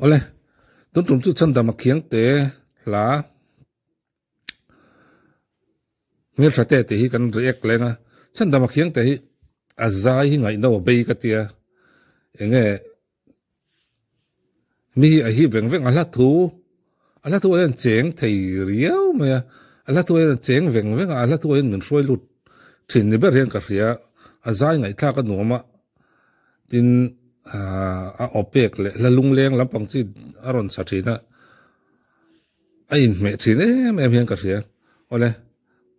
ole tun tum chu chan dama khiang te la mel thate te hi kan react lenga chan dama khiang te hi azai hi ngai no be ka tia enge mi a hi veng veng ala thu en cheng thei riau ma ala thu en cheng veng veng ala thu en min roi lut thin ni ber hen ka ria azai ngai thla ka noma tin a opek le la lung leng lampang chi aron sa thina ain me thine em hian ka ria ole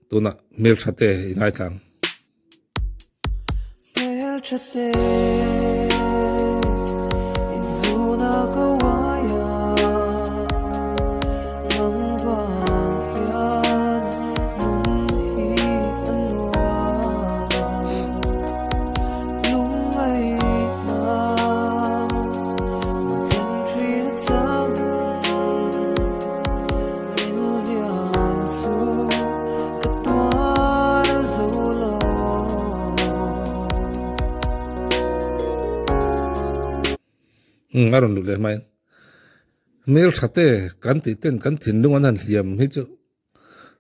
tuna mel thate ngai thang mel thate izuna kawaya mangwa hian mun hi anwa lungai na tin tri chang min liam su aron lu le mai mel thate kan ti ten kan thin lung an liam hi chu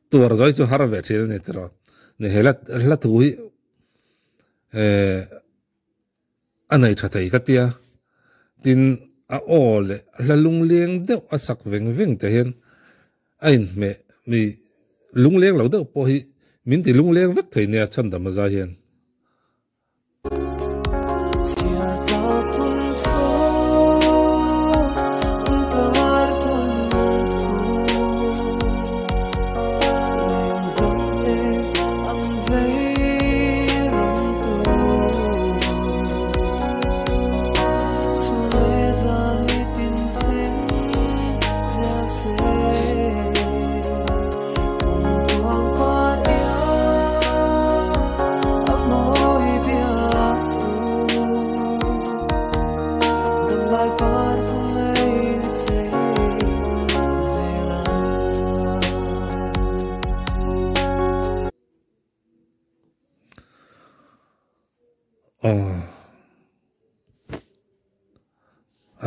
tur zoi chu har ve thil ne tro ne hela tu hi anai thatai ka tia tin a ole la lung leng de asak veng veng te hen ain me mi lung leng lo de po hi min ti lung leng vek thei ne chan da ma za hian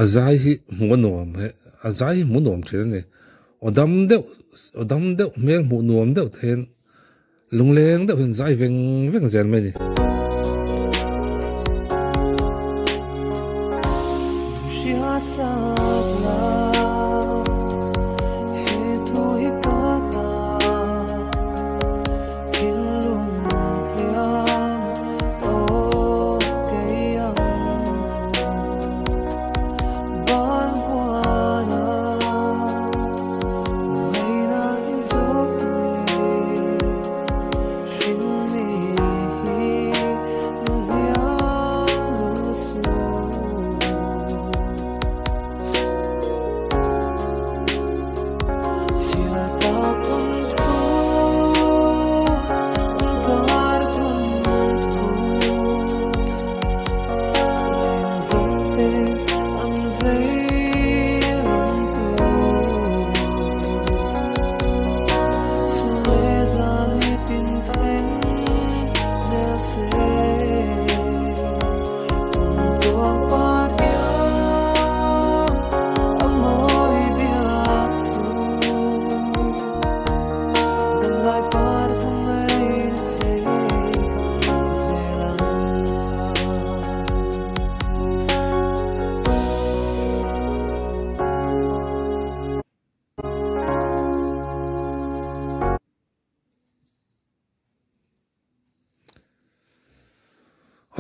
azai hi munom he azai munom thil ne odam de mel mu nuam de then lungleng de hin zai veng veng zen mai ni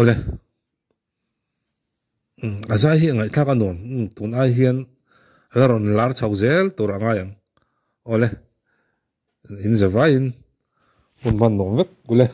ole azai hi ngai thaka nom tun ai hian laron lar chau zel tur anga yang ole in zavain un man nom vek gule